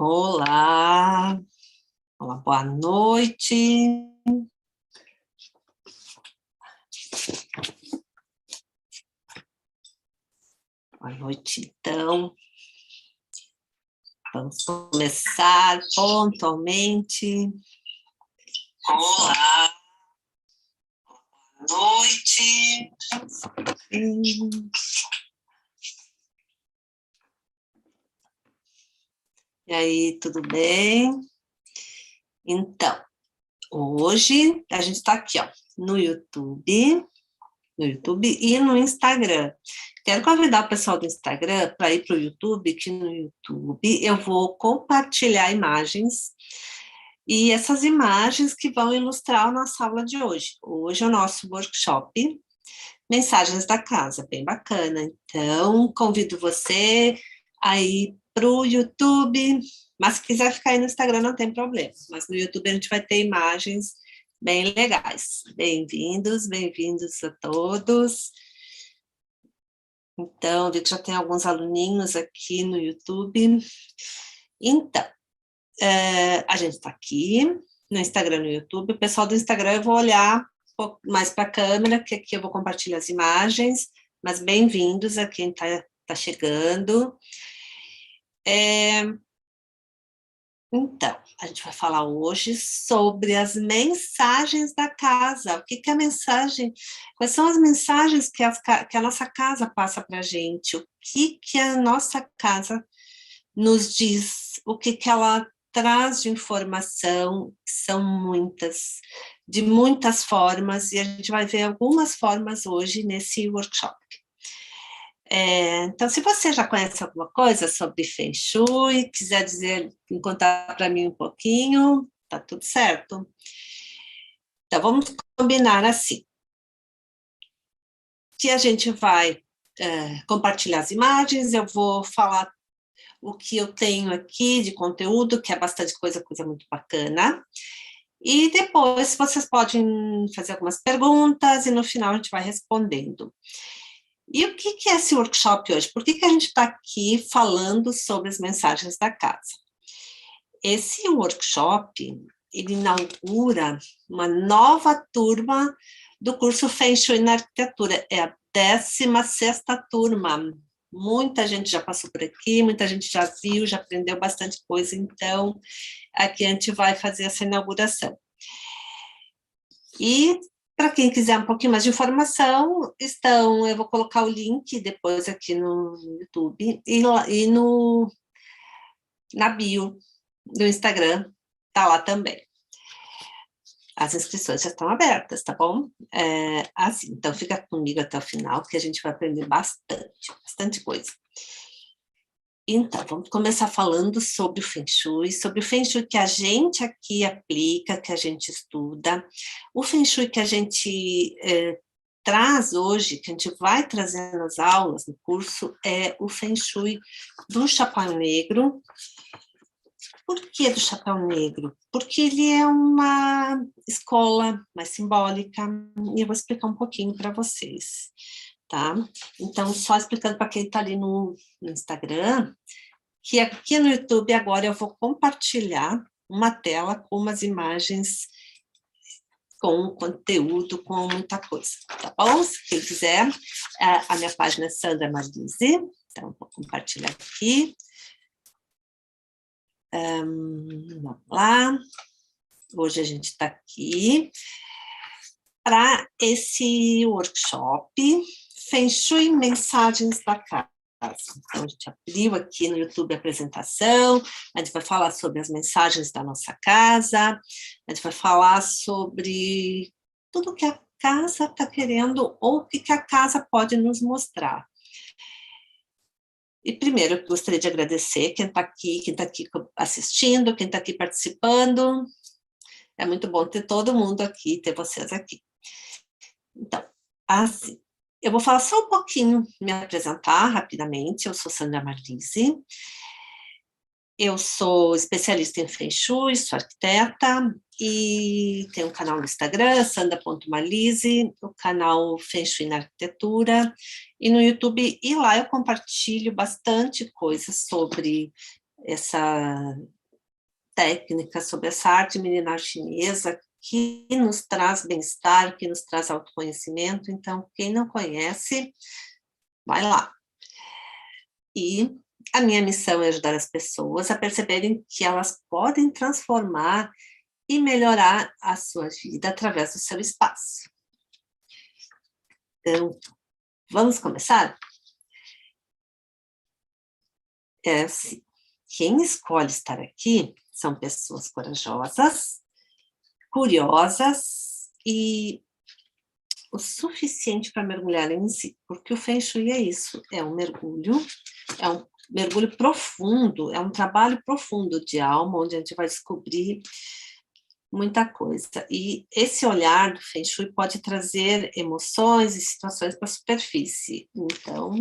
Olá, olá, boa noite. Boa noite, então. Vamos começar pontualmente. Olá, boa noite. E aí, tudo bem? Então, hoje a gente está aqui, ó, no YouTube e no Instagram. Quero convidar o pessoal do Instagram para ir para o YouTube, que no YouTube eu vou compartilhar imagens, e essas imagens que vão ilustrar a nossa aula de hoje. Hoje é o nosso workshop Mensagens da Casa, bem bacana. Então, convido você a ir para o YouTube, mas se quiser ficar aí no Instagram não tem problema, mas no YouTube a gente vai ter imagens bem legais. Bem-vindos a todos. Então, vi que já tem alguns aluninhos aqui no YouTube. Então, a gente está aqui no Instagram e no YouTube. O pessoal do Instagram eu vou olhar um pouco mais para a câmera, que aqui eu vou compartilhar as imagens, mas bem-vindos a quem está chegando. Então, a gente vai falar hoje sobre as mensagens da casa. O que é a mensagem? Quais são as mensagens que a nossa casa passa para a gente? O que a nossa casa nos diz? O que ela traz de informação? São muitas, de muitas formas, e a gente vai ver algumas formas hoje nesse workshop. Então, se você já conhece alguma coisa sobre Feng Shui, quiser contar para mim um pouquinho, tá tudo certo. Então, vamos combinar assim, que a gente vai compartilhar as imagens, eu vou falar o que eu tenho aqui de conteúdo, que é bastante coisa muito bacana, e depois vocês podem fazer algumas perguntas, e no final a gente vai respondendo. E o que é esse workshop hoje? Por que a gente está aqui falando sobre as mensagens da casa? Esse workshop, ele inaugura uma nova turma do curso Feng Shui na Arquitetura. É a 16ª turma. Muita gente já passou por aqui, muita gente já viu, já aprendeu bastante coisa, então aqui a gente vai fazer essa inauguração. E para quem quiser um pouquinho mais de informação, eu vou colocar o link depois aqui no YouTube e na bio do Instagram, tá lá também. As inscrições já estão abertas, tá bom? Assim, então fica comigo até o final, que a gente vai aprender bastante coisa. Então, vamos começar falando sobre o Feng Shui que a gente aqui aplica, que a gente estuda. O Feng Shui que a gente traz hoje, que a gente vai trazer nas aulas, no curso, é o Feng Shui do Chapéu Negro. Por que do Chapéu Negro? Porque ele é uma escola mais simbólica, e eu vou explicar um pouquinho para vocês, tá? Então, só explicando para quem está ali no Instagram, que aqui no YouTube agora eu vou compartilhar uma tela com umas imagens, com conteúdo, com muita coisa, tá bom? Se quem quiser, a minha página é Sandra Marlise, então vou compartilhar aqui. Vamos lá. Hoje a gente está aqui para esse workshop Feng Shui Mensagens da Casa. Então, a gente abriu aqui no YouTube a apresentação, a gente vai falar sobre as mensagens da nossa casa, a gente vai falar sobre tudo que a casa está querendo ou o que a casa pode nos mostrar. E primeiro, eu gostaria de agradecer quem está aqui assistindo, quem está aqui participando. É muito bom ter todo mundo aqui, ter vocês aqui. Então, assim, eu vou falar só um pouquinho, me apresentar rapidamente. Eu sou Sandra Marlise, eu sou especialista em Feng Shui, sou arquiteta, e tenho um canal no Instagram, sandra.marlise, o canal Feng Shui na Arquitetura, e no YouTube, e lá eu compartilho bastante coisa sobre essa técnica, sobre essa arte milenar chinesa que nos traz bem-estar, que nos traz autoconhecimento. Então, quem não conhece, vai lá. E a minha missão é ajudar as pessoas a perceberem que elas podem transformar e melhorar a sua vida através do seu espaço. Então, vamos começar? Assim, quem escolhe estar aqui são pessoas corajosas, curiosas e o suficiente para mergulhar em si, porque o Feng Shui é isso, é um mergulho profundo, é um trabalho profundo de alma, onde a gente vai descobrir muita coisa. E esse olhar do Feng Shui pode trazer emoções e situações para a superfície. Então,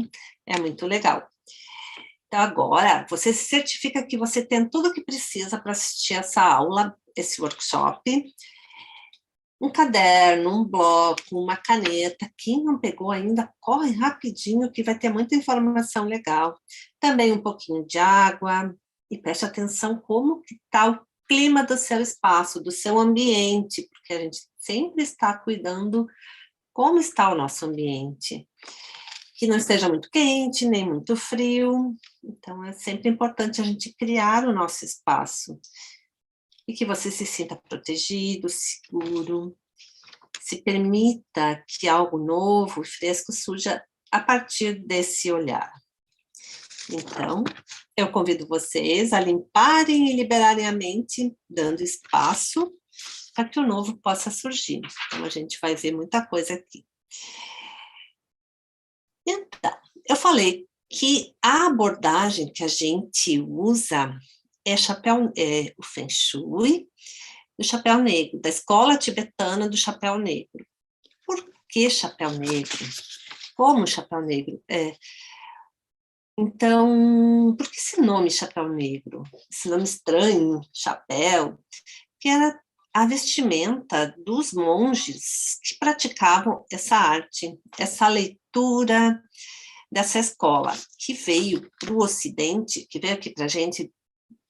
é muito legal. Então, agora, você se certifica que você tem tudo o que precisa para assistir essa aula, esse workshop. Um caderno, um bloco, uma caneta. Quem não pegou ainda, corre rapidinho, que vai ter muita informação legal. Também um pouquinho de água. E preste atenção como que está o clima do seu espaço, do seu ambiente, porque a gente sempre está cuidando como está o nosso ambiente. Que não esteja muito quente, nem muito frio. Então, é sempre importante a gente criar o nosso espaço. E que você se sinta protegido, seguro. Se permita que algo novo e fresco surja a partir desse olhar. Então, eu convido vocês a limparem e liberarem a mente, dando espaço para que o novo possa surgir. Então, a gente vai ver muita coisa aqui. Então, eu falei que a abordagem que a gente usa é o Feng Shui do chapéu negro, da escola tibetana do chapéu negro. Por que chapéu negro? Como chapéu negro? Então, por que esse nome chapéu negro? Esse nome estranho, chapéu, que era a vestimenta dos monges que praticavam essa arte, essa leitura dessa escola, que veio para o Ocidente, que veio aqui para a gente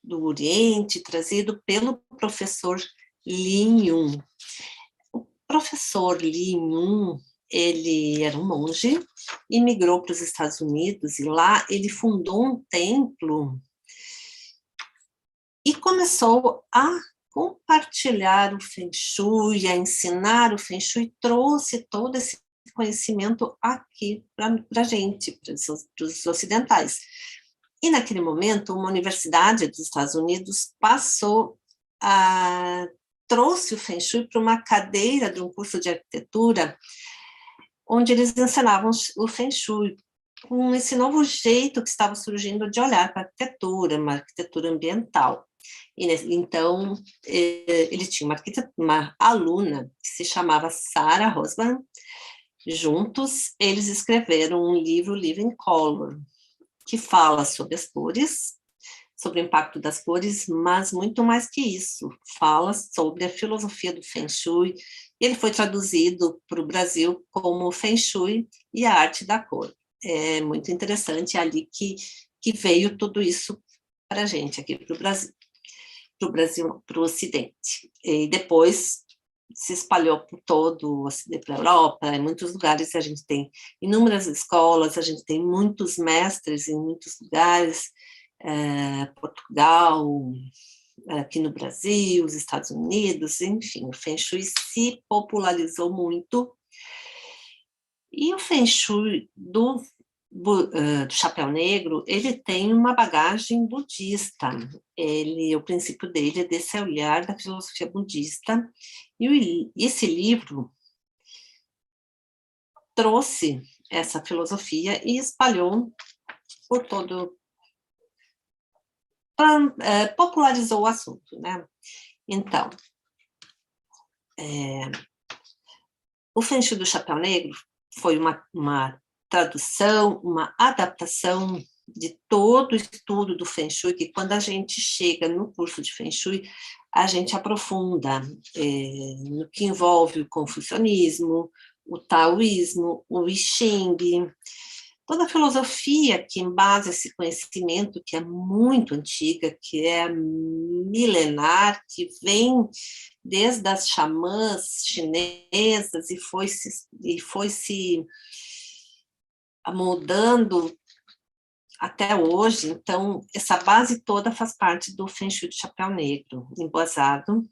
do Oriente, trazido pelo professor Lin Yun. O professor Lin Yun, ele era um monge, e migrou para os Estados Unidos, e lá ele fundou um templo e começou a compartilhar o Feng Shui, a ensinar o Feng Shui, trouxe todo esse conhecimento aqui para a gente, para os ocidentais. E naquele momento, uma universidade dos Estados Unidos trouxe o Feng Shui para uma cadeira de um curso de arquitetura, onde eles ensinavam o Feng Shui, com esse novo jeito que estava surgindo de olhar para a arquitetura, uma arquitetura ambiental. E, então, ele tinha uma aluna que se chamava Sarah Rosman. Juntos, eles escreveram um livro, Living Color, que fala sobre as cores, sobre o impacto das cores, mas muito mais que isso, fala sobre a filosofia do Feng Shui. Ele foi traduzido para o Brasil como Feng Shui e a arte da cor. É muito interessante, é ali que veio tudo isso para a gente, aqui para o Brasil, para o Ocidente. E depois se espalhou por todo o Ocidente, para a Europa, em muitos lugares a gente tem inúmeras escolas, a gente tem muitos mestres em muitos lugares, Portugal, aqui no Brasil, os Estados Unidos, enfim, o Feng Shui se popularizou muito. E o Feng Shui do chapéu negro, ele tem uma bagagem budista. O princípio dele é desse olhar da filosofia budista. E esse livro trouxe essa filosofia e espalhou por todo, popularizou o assunto, né? Então, o Feng Shui do chapéu negro foi uma tradução, uma adaptação de todo o estudo do Feng Shui, que quando a gente chega no curso de Feng Shui, a gente aprofunda no que envolve o confucionismo, o taoísmo, o I Ching, Toda a filosofia que embasa esse conhecimento, que é muito antiga, que é milenar, que vem desde as xamãs chinesas e foi se amoldando até hoje. Então, essa base toda faz parte do Feng Shui de chapéu negro, embasado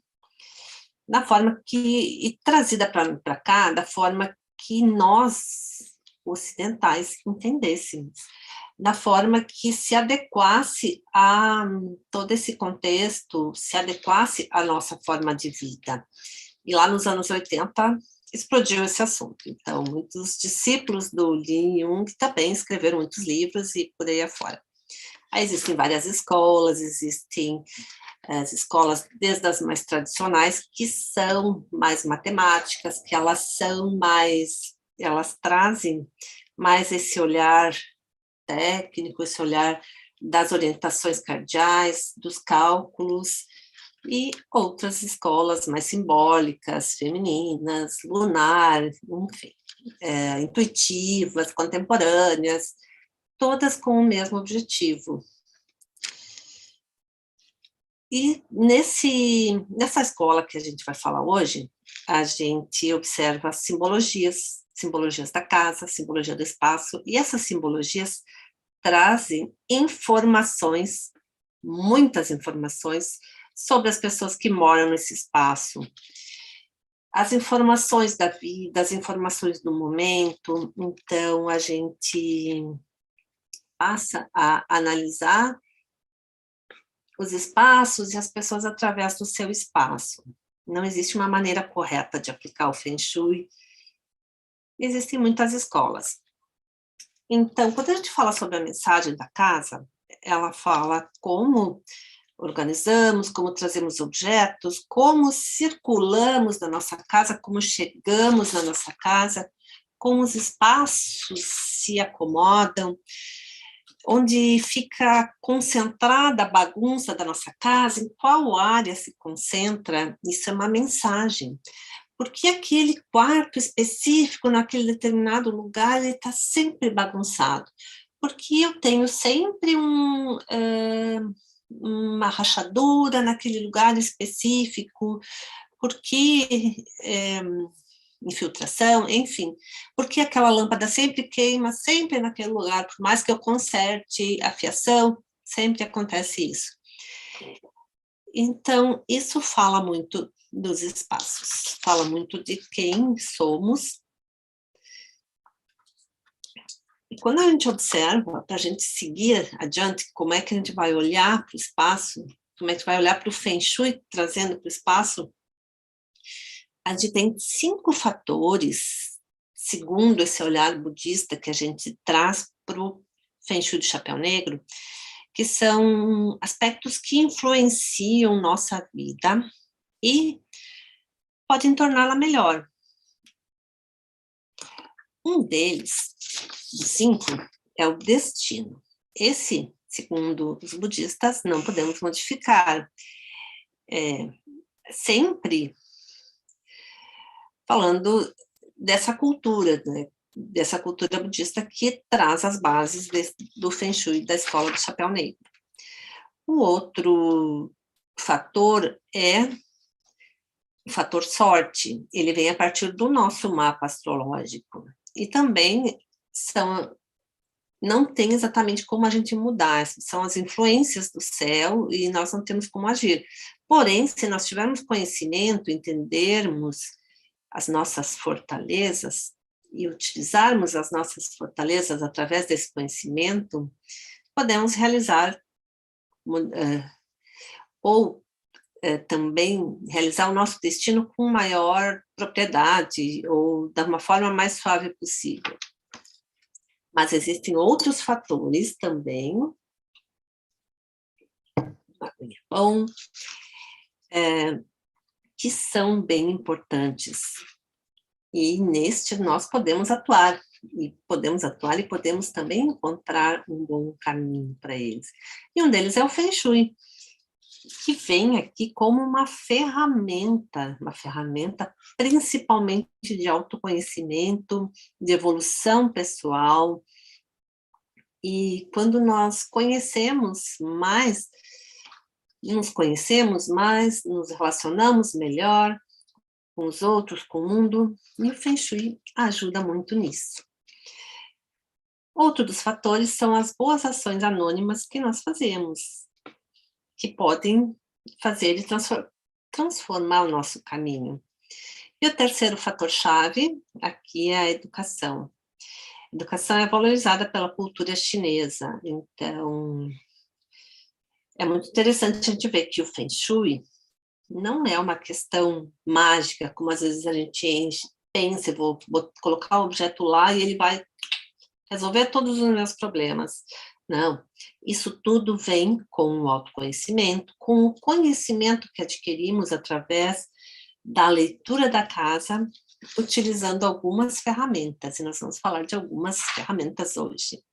na forma que, e trazida para cá, da forma que nós, ocidentais, entendêssemos, da forma que se adequasse a todo esse contexto, se adequasse à nossa forma de vida. E lá nos anos 80, explodiu esse assunto. Então, muitos discípulos do Li Jung também escreveram muitos livros e por aí afora. Aí existem várias escolas, existem as escolas, desde as mais tradicionais, que são mais matemáticas, que elas trazem mais esse olhar técnico, esse olhar das orientações cardeais, dos cálculos, e outras escolas mais simbólicas, femininas, lunar, enfim, intuitivas, contemporâneas, todas com o mesmo objetivo. E nessa escola que a gente vai falar hoje, a gente observa simbologias da casa, simbologia do espaço, e essas simbologias trazem informações, muitas informações, sobre as pessoas que moram nesse espaço. As informações da vida, as informações do momento. Então, a gente passa a analisar os espaços e as pessoas através do seu espaço. Não existe uma maneira correta de aplicar o Feng Shui. Existem muitas escolas. Então, quando a gente fala sobre a mensagem da casa, ela fala como organizamos, como trazemos objetos, como circulamos na nossa casa, como chegamos na nossa casa, como os espaços se acomodam, onde fica concentrada a bagunça da nossa casa, em qual área se concentra. Isso é uma mensagem. Porque aquele quarto específico, naquele determinado lugar, ele está sempre bagunçado. Porque eu tenho sempre uma rachadura naquele lugar específico, porque infiltração, enfim, porque aquela lâmpada sempre queima, sempre naquele lugar, por mais que eu conserte a fiação, sempre acontece isso. Então, isso fala muito dos espaços, fala muito de quem somos. E quando a gente observa, para a gente seguir adiante, como é que a gente vai olhar para o espaço, como é que vai olhar para o Feng Shui, trazendo para o espaço, a gente tem 5 fatores, segundo esse olhar budista que a gente traz para o Feng Shui de chapéu negro, que são aspectos que influenciam nossa vida e podem torná-la melhor. Um deles, dos 5, é o destino. Esse, segundo os budistas, não podemos modificar. Sempre falando dessa cultura, né? Dessa cultura budista que traz as bases do Feng Shui da escola do chapéu negro. O outro fator é o fator sorte. Ele vem a partir do nosso mapa astrológico. E também não tem exatamente como a gente mudar, são as influências do céu e nós não temos como agir. Porém, se nós tivermos conhecimento, entendermos as nossas fortalezas e utilizarmos as nossas fortalezas através desse conhecimento, podemos realizar também realizar o nosso destino com maior propriedade ou da uma forma mais suave possível. Mas existem outros fatores também, bom, que são bem importantes. E neste nós podemos atuar, e podemos também encontrar um bom caminho para eles. E um deles é o Feng Shui, que vem aqui como uma ferramenta principalmente de autoconhecimento, de evolução pessoal, E quando nós nos conhecemos mais, nos relacionamos melhor com os outros, com o mundo, e o Feng Shui ajuda muito nisso. Outro dos fatores são as boas ações anônimas que nós fazemos, que podem fazer e transformar o nosso caminho. E o terceiro fator-chave aqui é a educação. A educação é valorizada pela cultura chinesa, então é muito interessante a gente ver que o Feng Shui não é uma questão mágica, como às vezes a gente pensa, vou colocar o objeto lá e ele vai resolver todos os meus problemas. Não, isso tudo vem com o autoconhecimento, com o conhecimento que adquirimos através da leitura da casa, utilizando algumas ferramentas, e nós vamos falar de algumas ferramentas hoje.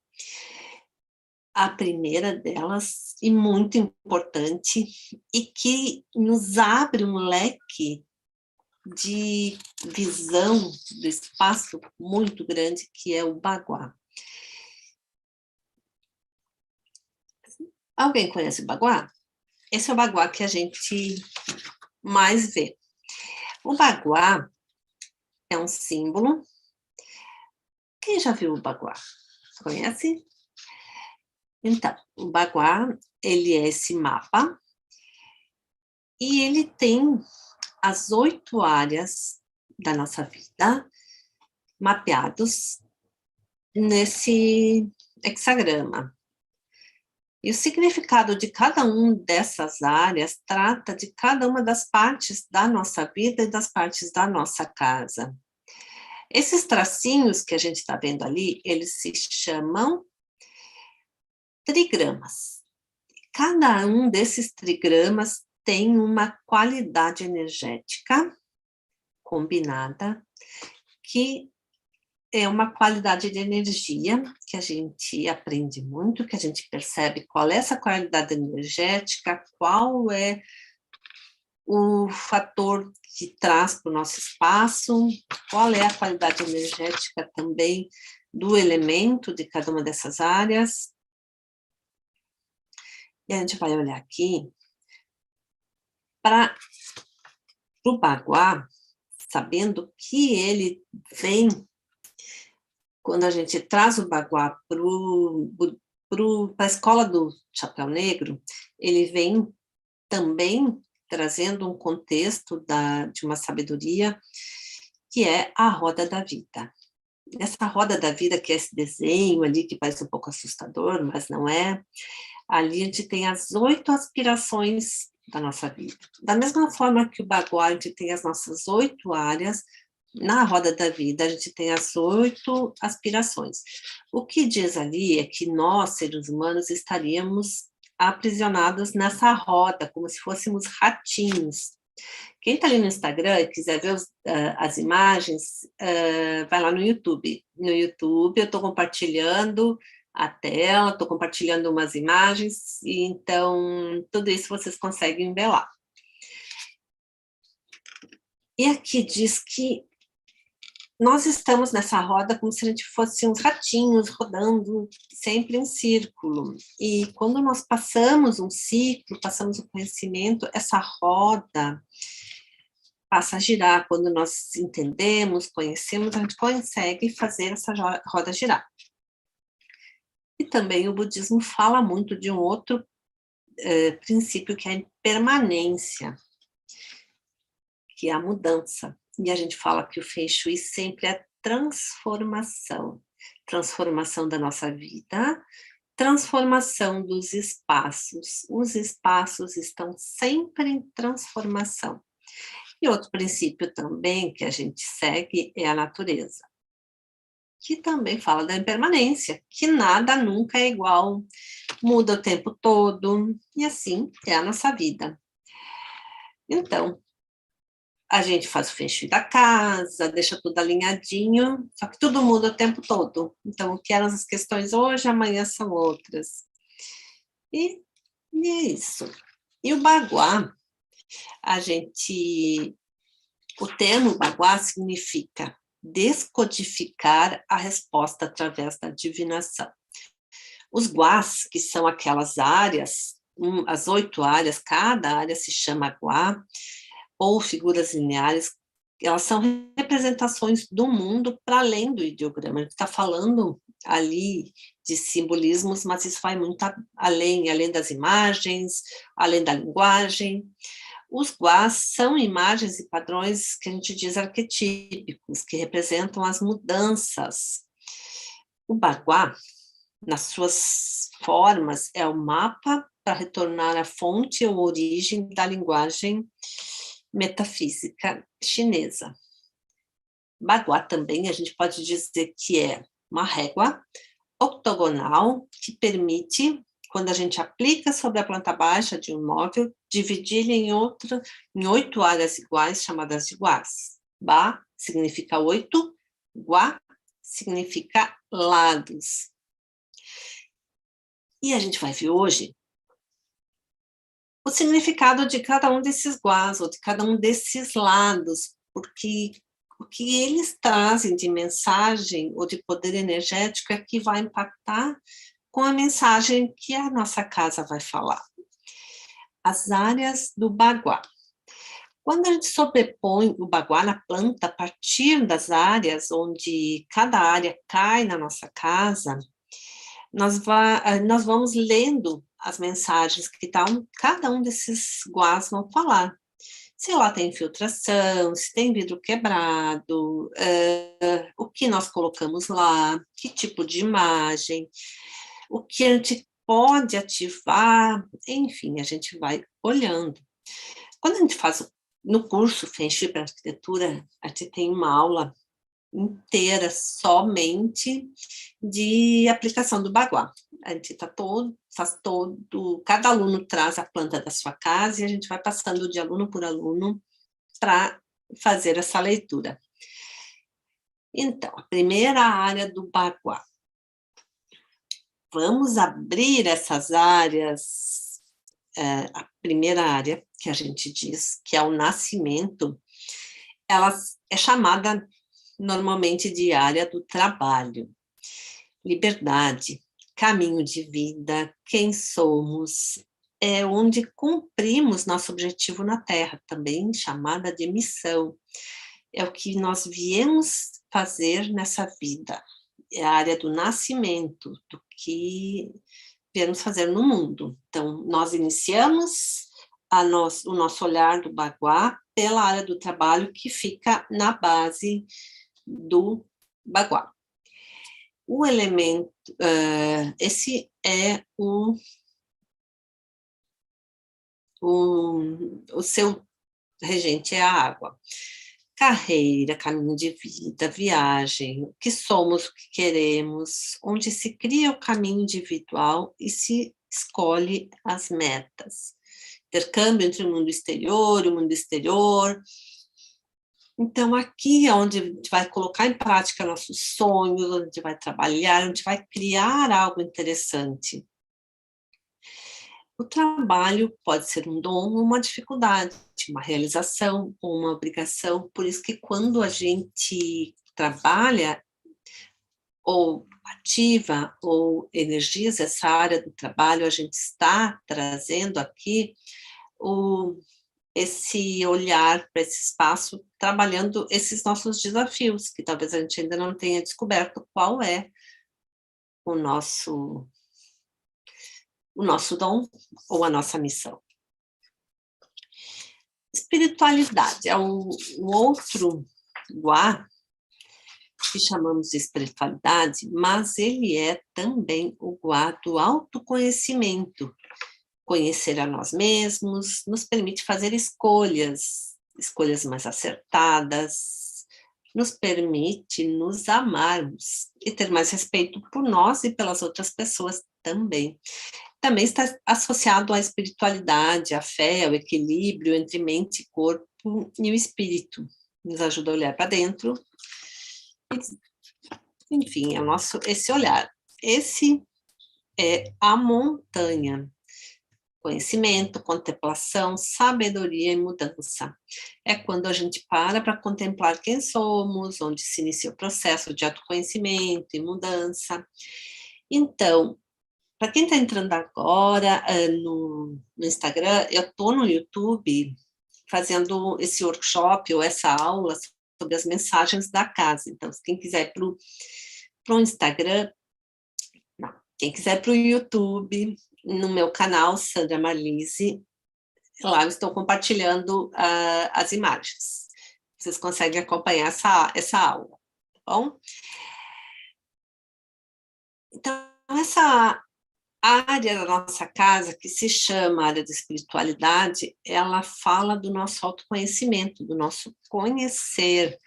A primeira delas, e muito importante, e que nos abre um leque de visão do espaço muito grande, que é o Baguá. Alguém conhece o Baguá? Esse é o Baguá que a gente mais vê. O Baguá é um símbolo. Quem já viu o Baguá? Conhece? Então, o Baguá, ele é esse mapa, e ele tem as 8 áreas da nossa vida mapeados nesse hexagrama. E o significado de cada uma dessas áreas trata de cada uma das partes da nossa vida e das partes da nossa casa. Esses tracinhos que a gente está vendo ali, eles se chamam trigramas. Cada um desses trigramas tem uma qualidade energética combinada, que é uma qualidade de energia que a gente aprende muito, que a gente percebe qual é essa qualidade energética, qual é o fator que traz para o nosso espaço, qual é a qualidade energética também do elemento de cada uma dessas áreas. E a gente vai olhar aqui para o Baguá, sabendo que ele vem, quando a gente traz o Baguá para a escola do Chapéu Negro, ele vem também trazendo um contexto de uma sabedoria, que é a roda da vida. Essa roda da vida, que é esse desenho ali, que parece um pouco assustador, mas não é. Ali a gente tem as 8 aspirações da nossa vida. Da mesma forma que o Baguá, a gente tem as nossas 8 áreas, na roda da vida a gente tem as 8 aspirações. O que diz ali é que nós, seres humanos, estaríamos aprisionados nessa roda, como se fôssemos ratinhos. Quem está ali no Instagram e quiser ver as imagens, vai lá no YouTube. No YouTube eu estou compartilhando a tela, estou compartilhando umas imagens, e então tudo isso vocês conseguem ver lá. E aqui diz que nós estamos nessa roda como se a gente fosse uns ratinhos rodando sempre em círculo. E quando nós passamos um ciclo, passamos o conhecimento, essa roda passa a girar. Quando nós entendemos, conhecemos, a gente consegue fazer essa roda girar. E também o budismo fala muito de um outro princípio, que é a impermanência, que é a mudança. E a gente fala que o Feng Shui sempre é transformação. Transformação da nossa vida, transformação dos espaços. Os espaços estão sempre em transformação. E outro princípio também que a gente segue é a natureza, que também fala da impermanência, que nada nunca é igual, muda o tempo todo, e assim é a nossa vida. Então, a gente faz o Feng Shui da casa, deixa tudo alinhadinho, só que tudo muda o tempo todo. Então, o que eram as questões hoje, amanhã são outras. E é isso. E o Baguá, o termo Baguá significa descodificar a resposta através da divinação. Os guás, que são aquelas áreas, as 8 áreas, cada área se chama guá, ou figuras lineares, elas são representações do mundo para além do ideograma. A gente está falando ali de simbolismos, mas isso vai muito além das imagens, além da linguagem. Os guás são imagens e padrões que a gente diz arquetípicos, que representam as mudanças. O baguá, nas suas formas, é o mapa para retornar à fonte ou origem da linguagem metafísica chinesa. Baguá também a gente pode dizer que é uma régua octogonal que permite, quando a gente aplica sobre a planta baixa de um móvel, dividir em 8 áreas iguais, chamadas de guás. Ba significa 8, guá significa lados. E a gente vai ver hoje o significado de cada um desses guás, ou de cada um desses lados, porque o que eles trazem de mensagem ou de poder energético é que vai impactar com a mensagem que a nossa casa vai falar. As áreas do baguá. Quando a gente sobrepõe o baguá na planta a partir das áreas onde cada área cai na nossa casa, nós vamos lendo as mensagens que cada um desses guás vão falar. Se lá tem infiltração, se tem vidro quebrado, o que nós colocamos lá, que tipo de imagem, o que a gente pode ativar, enfim, a gente vai olhando. Quando a gente faz no curso Feng Shui para Arquitetura, a gente tem uma aula inteira somente de aplicação do baguá. A gente cada aluno traz a planta da sua casa e a gente vai passando de aluno por aluno para fazer essa leitura. Então, a primeira área do baguá. Vamos abrir essas áreas. A primeira área que a gente diz, que é o nascimento, ela é chamada normalmente de área do trabalho, liberdade, caminho de vida, quem somos, é onde cumprimos nosso objetivo na Terra, também chamada de missão. É o que nós viemos fazer nessa vida, é a área do nascimento, do que viemos fazer no mundo. Então, nós iniciamos o nosso olhar do baguá pela área do trabalho que fica na base do baguá. O elemento, esse é o seu regente, é a água. Carreira, caminho de vida, viagem, o que somos, o que queremos, onde se cria o caminho individual e se escolhe as metas. Intercâmbio entre o mundo exterior e o mundo exterior. Então, aqui é onde a gente vai colocar em prática nossos sonhos, onde a gente vai trabalhar, onde a gente vai criar algo interessante. O trabalho pode ser um dom ou uma dificuldade, uma realização ou uma obrigação. Por isso que quando a gente trabalha ou ativa ou energiza essa área do trabalho, a gente está trazendo aqui esse olhar para esse espaço, trabalhando esses nossos desafios, que talvez a gente ainda não tenha descoberto qual é o nosso dom ou a nossa missão. Espiritualidade é o outro guá que chamamos de espiritualidade, mas ele é também o guá do autoconhecimento. Conhecer a nós mesmos nos permite fazer escolhas mais acertadas, nos permite nos amarmos e ter mais respeito por nós e pelas outras pessoas também. Também está associado à espiritualidade, à fé, ao equilíbrio entre mente, corpo e o espírito. Nos ajuda a olhar para dentro. Enfim, esse olhar. Esse é a montanha. Conhecimento, contemplação, sabedoria e mudança. É quando a gente para contemplar quem somos, onde se inicia o processo de autoconhecimento e mudança. Então, Para quem está entrando agora no Instagram, eu estou no YouTube fazendo esse workshop ou essa aula sobre as mensagens da casa. Então, se quem quiser ir para o Instagram, não, quem quiser para o YouTube, no meu canal, Sandra Marlise, lá eu estou compartilhando as imagens. Vocês conseguem acompanhar essa aula, tá bom? Então, essa área da nossa casa, que se chama área de espiritualidade, ela fala do nosso autoconhecimento, do nosso conhecer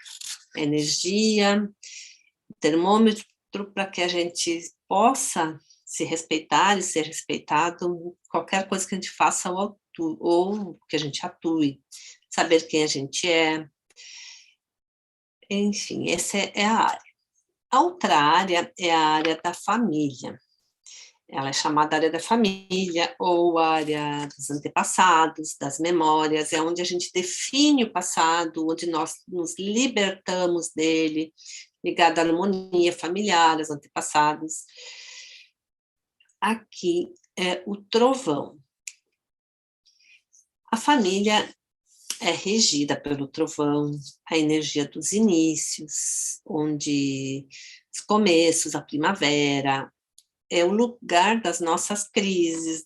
a energia, o termômetro para que a gente possa se respeitar e ser respeitado em qualquer coisa que a gente faça ou que a gente atue, saber quem a gente é, enfim, essa é a área. A outra área é a área da família. Ela é chamada área da família ou área dos antepassados, das memórias, é onde a gente define o passado, onde nós nos libertamos dele, ligado à harmonia familiar, aos antepassados. Aqui é o trovão. A família é regida pelo trovão, a energia dos inícios, onde os começos, a primavera, é o lugar das nossas crises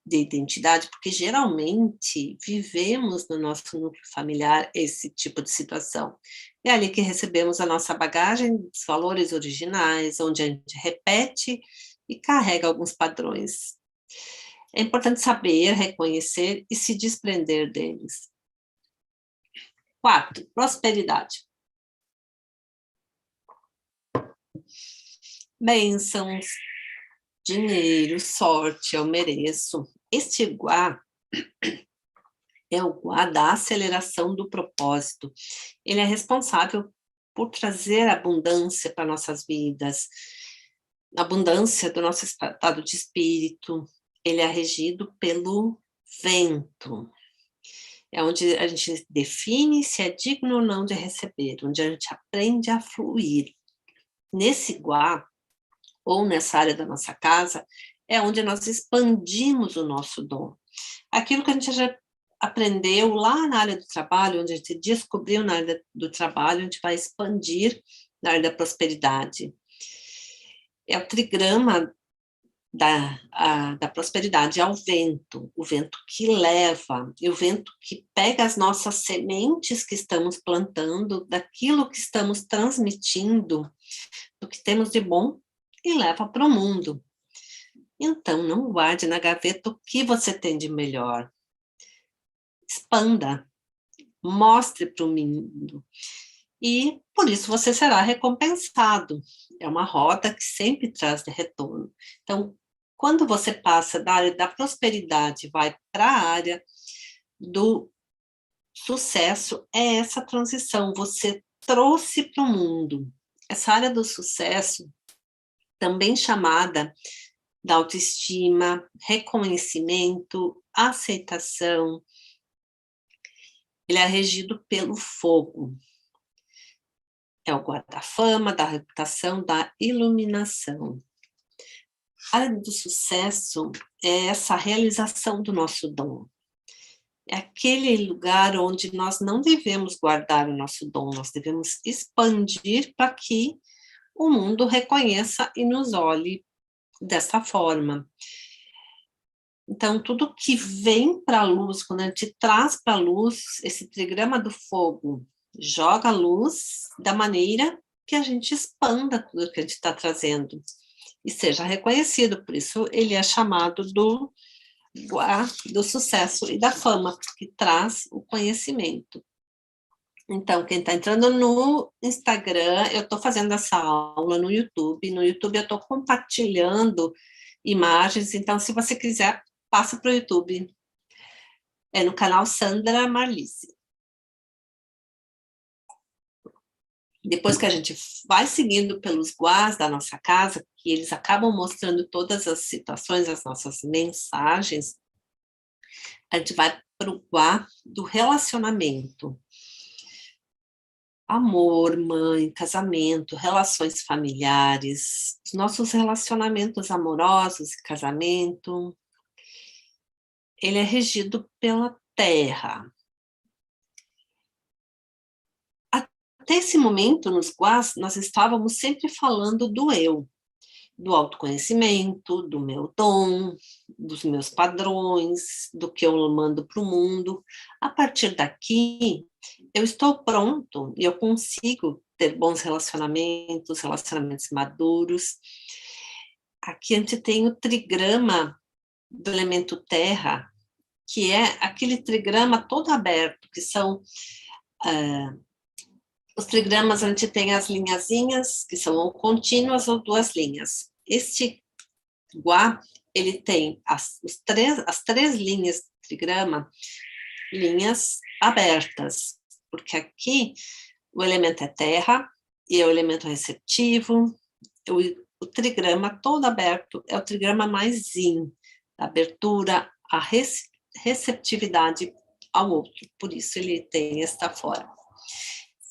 de identidade, porque geralmente vivemos no nosso núcleo familiar esse tipo de situação. É ali que recebemos a nossa bagagem dos valores originais, onde a gente repete e carrega alguns padrões. É importante saber, reconhecer e se desprender deles. 4, prosperidade. Bênçãos, dinheiro, sorte, eu mereço. Este guá é o guá da aceleração do propósito. Ele é responsável por trazer abundância para nossas vidas, abundância do nosso estado de espírito. Ele é regido pelo vento. É onde a gente define se é digno ou não de receber, onde a gente aprende a fluir. Nesse guá, ou nessa área da nossa casa, é onde nós expandimos o nosso dom. Aquilo que a gente já aprendeu lá na área do trabalho, onde a gente descobriu na área do trabalho, a gente vai expandir na área da prosperidade. É o trigrama da prosperidade, é o vento que leva, e o vento que pega as nossas sementes que estamos plantando, daquilo que estamos transmitindo, do que temos de bom, e leva para o mundo. Então, não guarde na gaveta o que você tem de melhor. Expanda, mostre para o mundo. E, por isso, você será recompensado. É uma roda que sempre traz de retorno. Então, quando você passa da área da prosperidade, vai para a área do sucesso, é essa transição. Você trouxe para o mundo. Essa área do sucesso, também chamada da autoestima, reconhecimento, aceitação. Ele é regido pelo fogo. É o guarda-fama, da reputação, da iluminação. A área do sucesso é essa realização do nosso dom. É aquele lugar onde nós não devemos guardar o nosso dom, nós devemos expandir para que o mundo reconheça e nos olhe dessa forma. Então, tudo que vem para a luz, quando a gente traz para a luz, esse trigrama do fogo joga a luz da maneira que a gente expanda tudo que a gente está trazendo e seja reconhecido. Por isso, ele é chamado do sucesso e da fama, que traz o conhecimento. Então, quem está entrando no Instagram, eu estou fazendo essa aula no YouTube. No YouTube, eu estou compartilhando imagens. Então, se você quiser, passa para o YouTube. É no canal Sandra Marlise. Depois que a gente vai seguindo pelos guás da nossa casa, que eles acabam mostrando todas as situações, as nossas mensagens, a gente vai para o guá do relacionamento. amor, mãe, casamento, relações familiares, os nossos relacionamentos amorosos e casamento. Ele é regido pela Terra. Até esse momento, nos Guás, nós estávamos sempre falando do eu, do autoconhecimento, do meu dom, dos meus padrões, do que eu mando para o mundo. A partir daqui, eu estou pronto e eu consigo ter bons relacionamentos maduros. Aqui a gente tem o trigrama do elemento terra, que é aquele trigrama todo aberto, que são os trigramas, a gente tem as linhazinhas, que são ou contínuas ou duas linhas. Este Guá, ele tem as três linhas do trigrama, linhas abertas, porque aqui o elemento é terra, e é o elemento receptivo, o trigrama todo aberto é o trigrama mais yin, a abertura, a receptividade ao outro, por isso ele tem esta forma.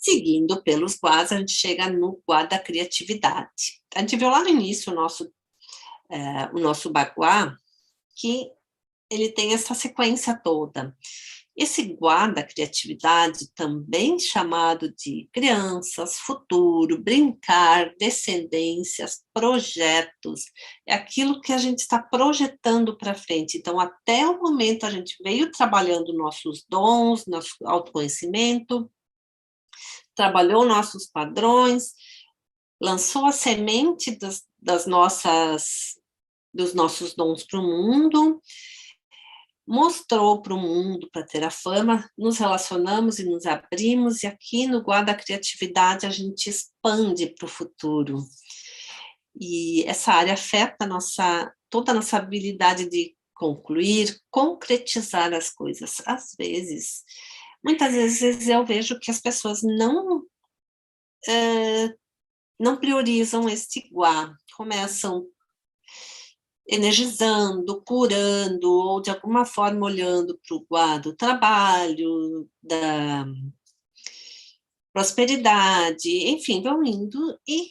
Seguindo pelos Guás, a gente chega no Guá da criatividade. A gente viu lá no início o nosso Baguá, que ele tem essa sequência toda. Esse Guá da criatividade, também chamado de crianças, futuro, brincar, descendências, projetos, é aquilo que a gente está projetando para frente. Então, até o momento, a gente veio trabalhando nossos dons, nosso autoconhecimento, trabalhou nossos padrões, lançou a semente dos nossos dons para o mundo, mostrou para o mundo para ter a fama, nos relacionamos e nos abrimos, e aqui no Guarda Criatividade a gente expande para o futuro. E essa área afeta toda a nossa habilidade de concluir, concretizar as coisas. Muitas vezes eu vejo que as pessoas não priorizam este Guá, começam energizando, curando, ou de alguma forma olhando para o Guá do trabalho, da prosperidade, enfim, vão indo e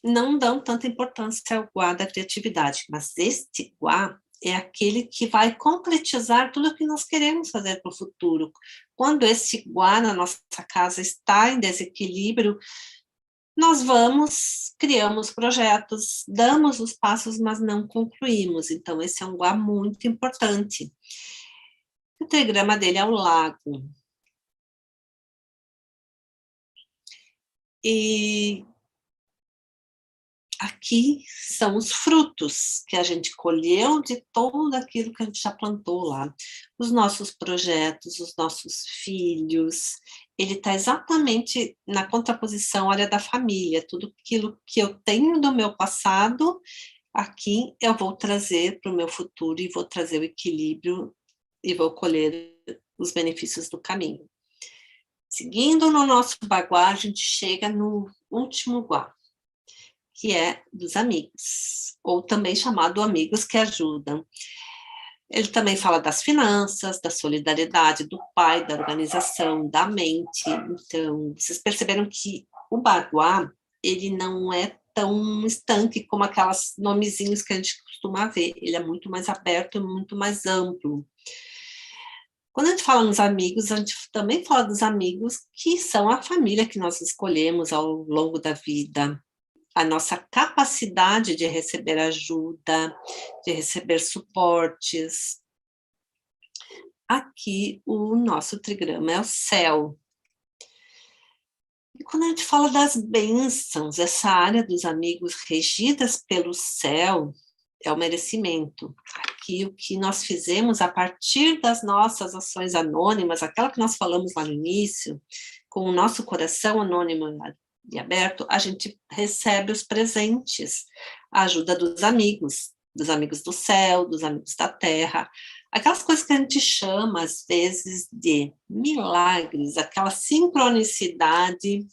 não dão tanta importância ao Guá da criatividade, mas este Guá é aquele que vai concretizar tudo o que nós queremos fazer para o futuro. Quando esse Guá na nossa casa está em desequilíbrio, nós criamos projetos, damos os passos, mas não concluímos. Então, esse é um Guá muito importante. O trigrama dele é o lago. E aqui são os frutos que a gente colheu de tudo aquilo que a gente já plantou lá. Os nossos projetos, os nossos filhos. Ele está exatamente na contraposição, olha, da família. Tudo aquilo que eu tenho do meu passado, aqui eu vou trazer para o meu futuro e vou trazer o equilíbrio e vou colher os benefícios do caminho. Seguindo no nosso baguá, a gente chega no último guá, que é dos amigos, ou também chamado amigos que ajudam. Ele também fala das finanças, da solidariedade, do pai, da organização, da mente. Então, vocês perceberam que o baguá, ele não é tão estanque como aqueles nomezinhos que a gente costuma ver. Ele é muito mais aberto e muito mais amplo. Quando a gente fala nos amigos, a gente também fala dos amigos que são a família que nós escolhemos ao longo da vida, a nossa capacidade de receber ajuda, de receber suportes. Aqui o nosso trigrama é o céu. E quando a gente fala das bênçãos, essa área dos amigos regidas pelo céu é o merecimento. Aqui o que nós fizemos a partir das nossas ações anônimas, aquela que nós falamos lá no início, com o nosso coração anônimo e aberto, a gente recebe os presentes, a ajuda dos amigos do céu, dos amigos da terra, aquelas coisas que a gente chama, às vezes, de milagres, aquela sincronicidade,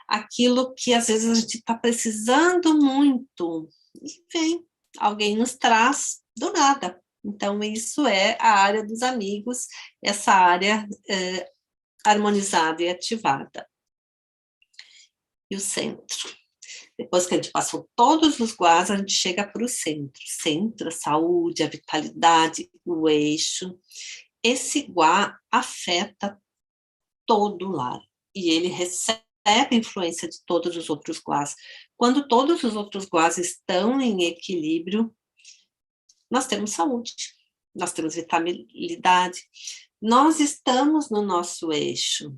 aquilo que, às vezes, a gente está precisando muito, e vem, alguém nos traz do nada. Então, isso é a área dos amigos, essa área harmonizada e ativada. e o centro. Depois que a gente passou todos os guás, a gente chega para o centro. Centro, a saúde, a vitalidade, o eixo. Esse guá afeta todo o lar. E ele recebe a influência de todos os outros guás. Quando todos os outros guás estão em equilíbrio, nós temos saúde, nós temos vitalidade, nós estamos no nosso eixo.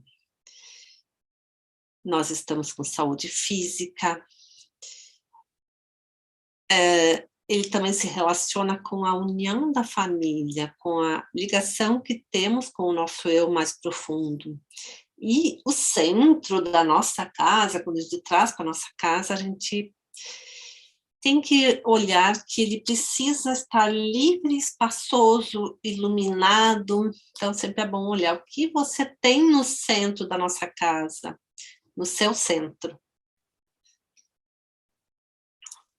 Nós estamos com saúde física, ele também se relaciona com a união da família, com a ligação que temos com o nosso eu mais profundo. E o centro da nossa casa, quando a gente traz para a nossa casa, a gente tem que olhar que ele precisa estar livre, espaçoso, iluminado. Então, sempre é bom olhar o que você tem no centro da nossa casa, no seu centro.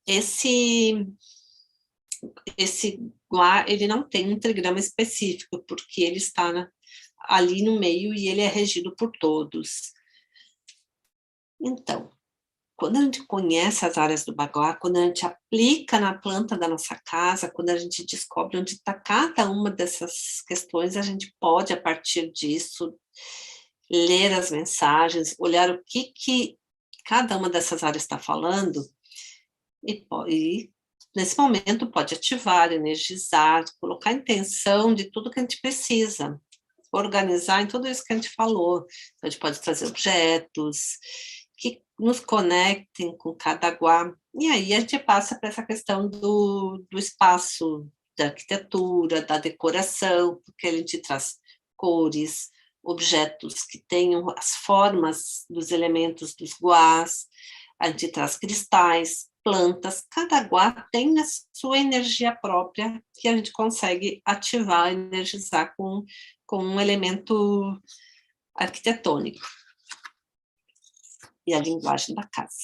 Esse guá, ele não tem um trigrama específico, porque ele está ali no meio e ele é regido por todos. Então, quando a gente conhece as áreas do Baguá, quando a gente aplica na planta da nossa casa, quando a gente descobre onde está cada uma dessas questões, a gente pode, a partir disso, ler as mensagens, olhar o que cada uma dessas áreas está falando, e nesse momento pode ativar, energizar, colocar intenção de tudo que a gente precisa, organizar em tudo isso que a gente falou. Então, a gente pode trazer objetos que nos conectem com cada guá, e aí a gente passa para essa questão do espaço, da arquitetura, da decoração, porque a gente traz cores, objetos que tenham as formas dos elementos dos guás, a gente traz cristais, plantas, cada guá tem a sua energia própria que a gente consegue ativar, energizar com um elemento arquitetônico. E a linguagem da casa.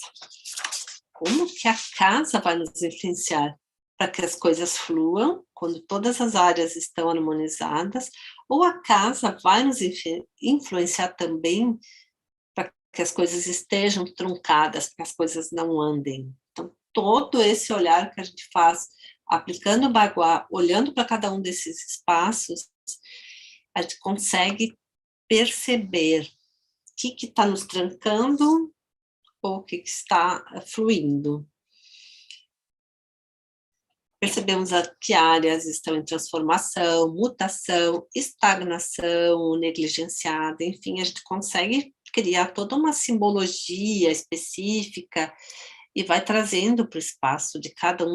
Como que a casa vai nos influenciar para que as coisas fluam, quando todas as áreas estão harmonizadas, ou a casa vai nos influenciar também para que as coisas estejam truncadas, para que as coisas não andem. Então, todo esse olhar que a gente faz, aplicando o Baguá, olhando para cada um desses espaços, a gente consegue perceber o que está nos trancando ou o que está fluindo. Percebemos que áreas estão em transformação, mutação, estagnação, negligenciada, enfim, a gente consegue criar toda uma simbologia específica e vai trazendo para o espaço de cada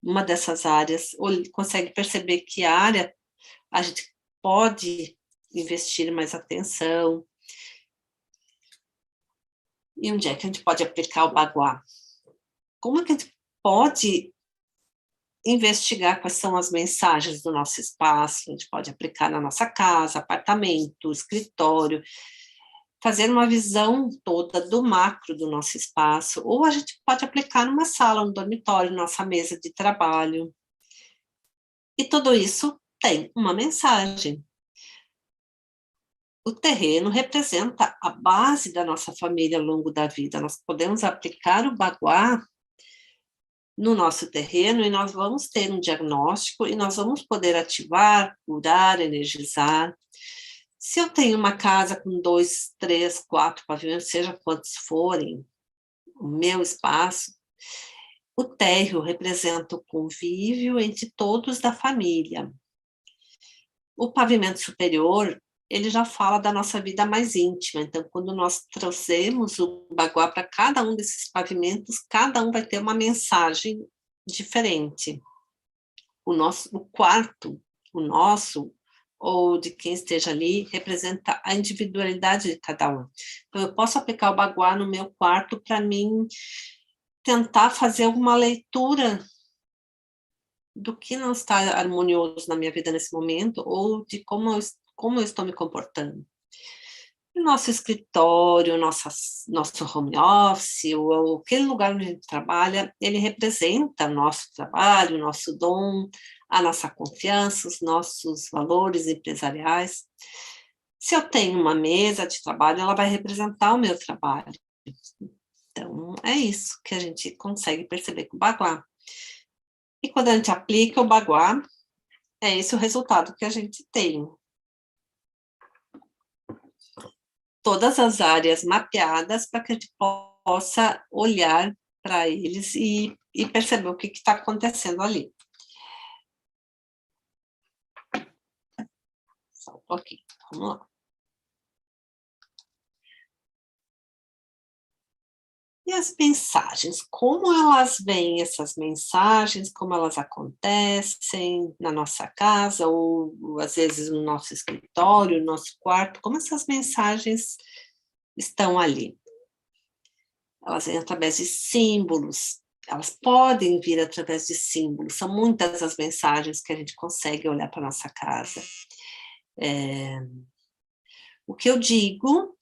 uma dessas áreas, ou consegue perceber que área a gente pode investir mais atenção. E onde é que a gente pode aplicar o Baguá? Como é que a gente pode investigar quais são as mensagens do nosso espaço? A gente pode aplicar na nossa casa, apartamento, escritório, fazer uma visão toda do macro do nosso espaço, ou a gente pode aplicar numa sala, no dormitório, nossa mesa de trabalho. E tudo isso tem uma mensagem. O terreno representa a base da nossa família ao longo da vida. Nós podemos aplicar o Baguá no nosso terreno e nós vamos ter um diagnóstico e nós vamos poder ativar, curar, energizar. Se eu tenho uma casa com 2, 3, 4 pavimentos, seja quantos forem, o meu espaço, o térreo representa o convívio entre todos da família. O pavimento superior, ele já fala da nossa vida mais íntima. Então, quando nós trouxemos o Baguá para cada um desses pavimentos, cada um vai ter uma mensagem diferente. O quarto, o nosso, ou de quem esteja ali, representa a individualidade de cada um. Então, eu posso aplicar o Baguá no meu quarto para mim tentar fazer alguma leitura do que não está harmonioso na minha vida nesse momento, ou de como eu estou me comportando. O nosso escritório, nosso home office, ou aquele lugar onde a gente trabalha, ele representa o nosso trabalho, o nosso dom, a nossa confiança, os nossos valores empresariais. Se eu tenho uma mesa de trabalho, ela vai representar o meu trabalho. Então, é isso que a gente consegue perceber com o Baguá. E quando a gente aplica o Baguá, é esse o resultado que a gente tem. Todas as áreas mapeadas para que a gente possa olhar para eles e perceber o que está acontecendo ali. Só um pouquinho, vamos lá. E as mensagens, como elas vêm, essas mensagens, como elas acontecem na nossa casa, ou às vezes no nosso escritório, no nosso quarto, como essas mensagens estão ali? Elas vêm através de símbolos, elas podem vir através de símbolos, são muitas as mensagens que a gente consegue olhar para a nossa casa. O que eu digo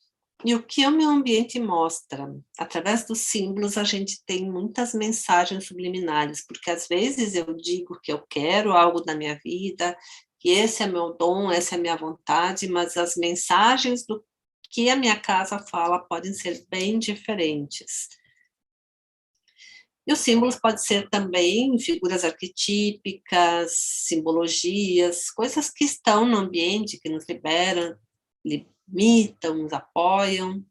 e o que o meu ambiente mostra. Através dos símbolos, a gente tem muitas mensagens subliminares, porque às vezes eu digo que eu quero algo da minha vida, que esse é meu dom, essa é a minha vontade, mas as mensagens do que a minha casa fala podem ser bem diferentes. E os símbolos podem ser também figuras arquetípicas, simbologias, coisas que estão no ambiente, que nos liberam, limitam, nos apoiam.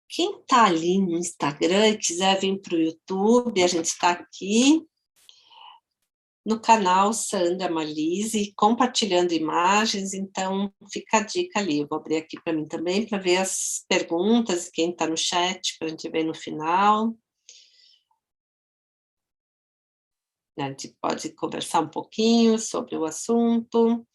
Quem está ali no Instagram e quiser vir para o YouTube, a gente está aqui no canal Sandra Marlise, compartilhando imagens, então fica a dica ali. Eu vou abrir aqui para mim também, para ver as perguntas, quem está no chat, para a gente ver no final. A gente pode conversar um pouquinho sobre o assunto.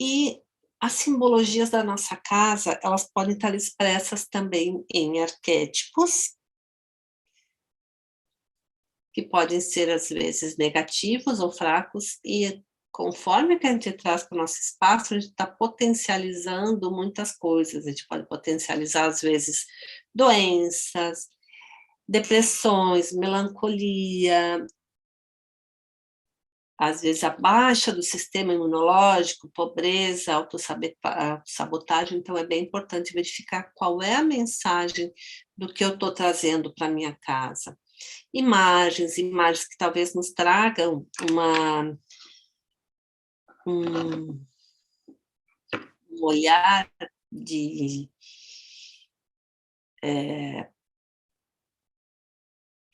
E as simbologias da nossa casa, elas podem estar expressas também em arquétipos, que podem ser, às vezes, negativos ou fracos, e conforme que a gente traz para o nosso espaço, a gente está potencializando muitas coisas, a gente pode potencializar, às vezes, doenças, depressões, melancolia, às vezes a baixa do sistema imunológico, pobreza, autossabotagem, então é bem importante verificar qual é a mensagem do que eu estou trazendo para a minha casa. Imagens que talvez nos tragam um olhar de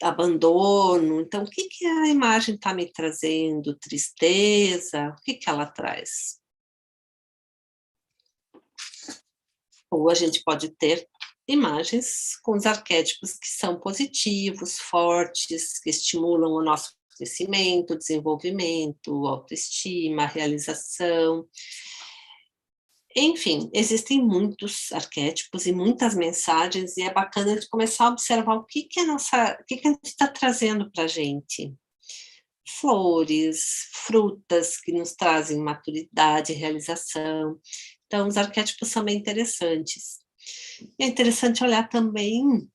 abandono. Então, o que a imagem está me trazendo? Tristeza? O que ela traz? Ou a gente pode ter imagens com os arquétipos que são positivos, fortes, que estimulam o nosso crescimento, desenvolvimento, autoestima, realização. Enfim, existem muitos arquétipos e muitas mensagens, e é bacana de começar a observar o que a gente está trazendo para a gente. Flores, frutas que nos trazem maturidade, realização. Então, os arquétipos são bem interessantes. É interessante olhar também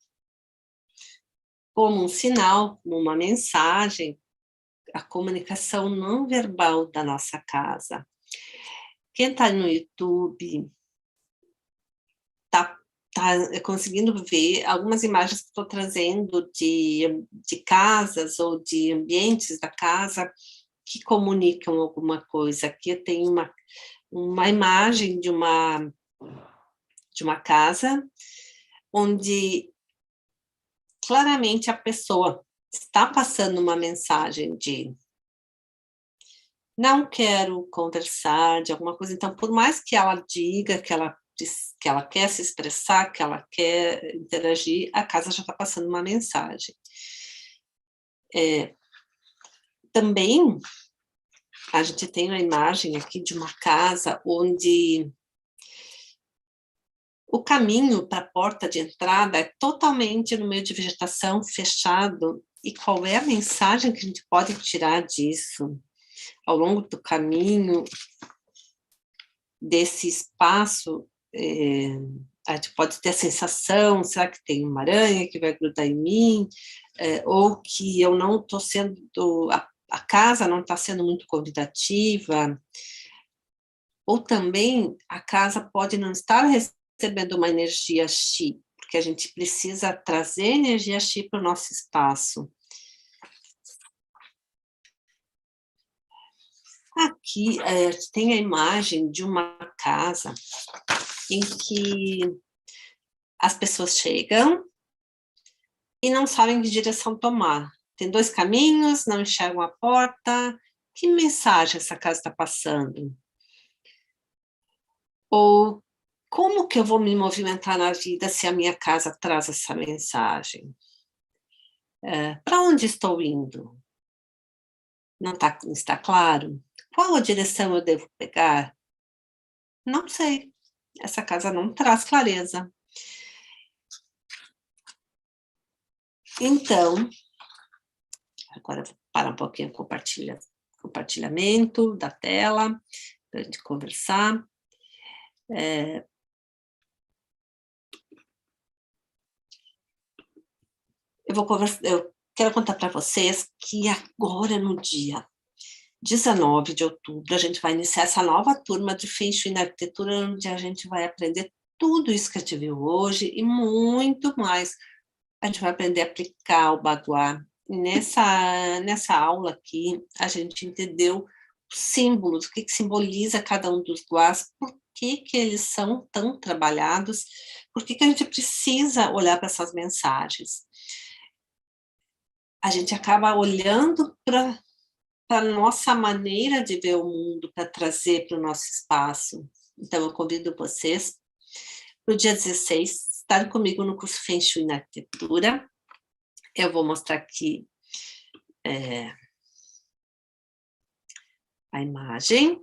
como um sinal, como uma mensagem, a comunicação não verbal da nossa casa. Quem está no YouTube está conseguindo ver algumas imagens que estou trazendo de casas ou de ambientes da casa que comunicam alguma coisa. Aqui eu tenho uma imagem de uma casa onde claramente a pessoa está passando uma mensagem de não quero conversar, de alguma coisa. Então, por mais que ela diga que ela quer se expressar, que ela quer interagir, a casa já está passando uma mensagem. Também, a gente tem uma imagem aqui de uma casa onde o caminho para a porta de entrada é totalmente no meio de vegetação, fechado. E qual é a mensagem que a gente pode tirar disso? Ao longo do caminho, desse espaço, a gente pode ter a sensação, será que tem uma aranha que vai grudar em mim? Ou que eu não estou sendo, a casa não está sendo muito convidativa. Ou também a casa pode não estar recebendo uma energia Xi, porque a gente precisa trazer energia Xi para o nosso espaço. Aqui tem a imagem de uma casa em que as pessoas chegam e não sabem que direção tomar. Tem 2 caminhos, não enxergam a porta. Que mensagem essa casa está passando? Ou como que eu vou me movimentar na vida se a minha casa traz essa mensagem? Para onde estou indo? Não está claro? Qual a direção eu devo pegar? Não sei. Essa casa não traz clareza. Então, agora eu vou parar um pouquinho o compartilhamento da tela, para a gente conversar. Eu quero contar para vocês que agora, no dia 19 de outubro, a gente vai iniciar essa nova turma de Feng Shui na arquitetura, onde a gente vai aprender tudo isso que a gente viu hoje e muito mais. A gente vai aprender a aplicar o Bagua. Nessa aula aqui, a gente entendeu os símbolos, o que simboliza cada um dos guás, por que eles são tão trabalhados, por que a gente precisa olhar para essas mensagens. A gente acaba olhando para a nossa maneira de ver o mundo, para trazer para o nosso espaço. Então, eu convido vocês, para o dia 16, estarem comigo no curso Feng Shui na arquitetura. Eu vou mostrar aqui a imagem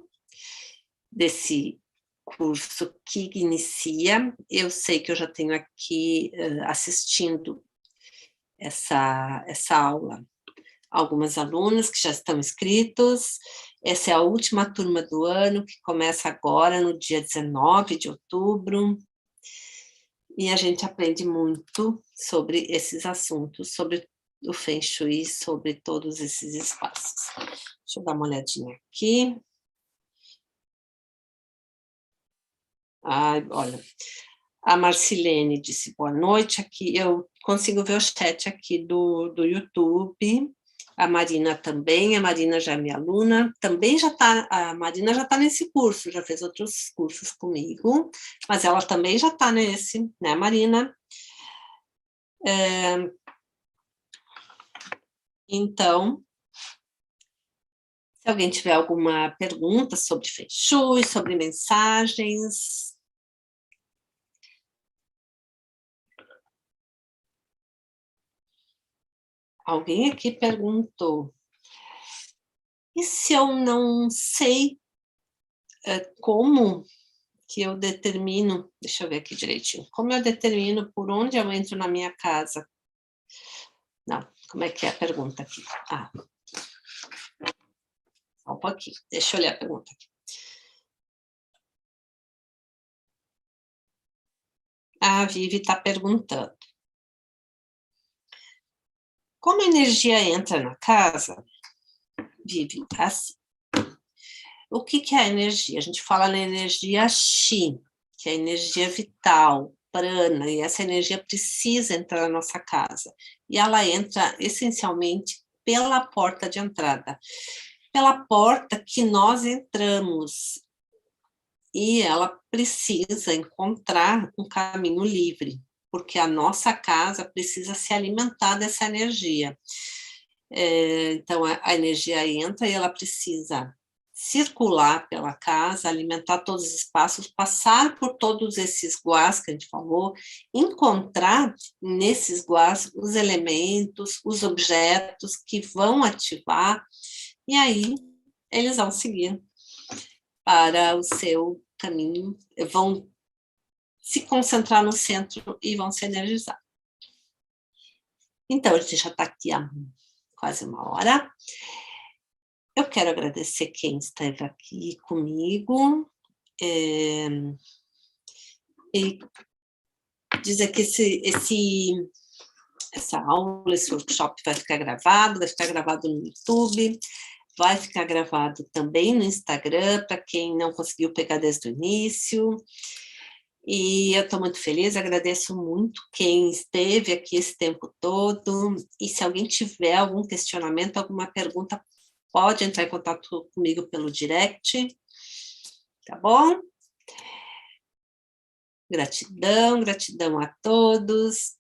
desse curso que inicia. Eu sei que eu já tenho aqui assistindo essa aula algumas alunas que já estão inscritos. Essa é a última turma do ano, que começa agora, no dia 19 de outubro, e a gente aprende muito sobre esses assuntos, sobre o Feng Shui, sobre todos esses espaços. Deixa eu dar uma olhadinha aqui. Ai, olha, a Marcilene disse boa noite aqui, eu consigo ver o chat aqui do YouTube. A Marina também, a Marina já é minha aluna, também a Marina já está nesse curso, já fez outros cursos comigo, mas ela também já está nesse, né, Marina? Então, se alguém tiver alguma pergunta sobre Feng Shui, sobre mensagens. Alguém aqui perguntou, e se eu não sei como que eu determino, deixa eu ver aqui direitinho, como eu determino por onde eu entro na minha casa? Não, como é que é a pergunta aqui? Só um pouquinho, deixa eu ler a pergunta aqui. A Vivi está perguntando, como a energia entra na casa? Vivi, assim. O que é a energia? A gente fala na energia Qi, que é a energia vital, prana, e essa energia precisa entrar na nossa casa. E ela entra essencialmente pela porta de entrada, pela porta que nós entramos. E ela precisa encontrar um caminho livre, porque a nossa casa precisa se alimentar dessa energia. Então, a energia entra e ela precisa circular pela casa, alimentar todos os espaços, passar por todos esses guás que a gente falou, encontrar nesses guás os elementos, os objetos que vão ativar, e aí eles vão seguir para o seu caminho, vão se concentrar no centro e vão se energizar. Então, a gente já está aqui há quase 1 hora. Eu quero agradecer quem esteve aqui comigo, e dizer que essa aula, esse workshop vai ficar gravado no YouTube. vai ficar gravado também no Instagram, para quem não conseguiu pegar desde o início. E eu estou muito feliz, agradeço muito quem esteve aqui esse tempo todo. E se alguém tiver algum questionamento, alguma pergunta, pode entrar em contato comigo pelo direct, tá bom? Gratidão, gratidão a todos.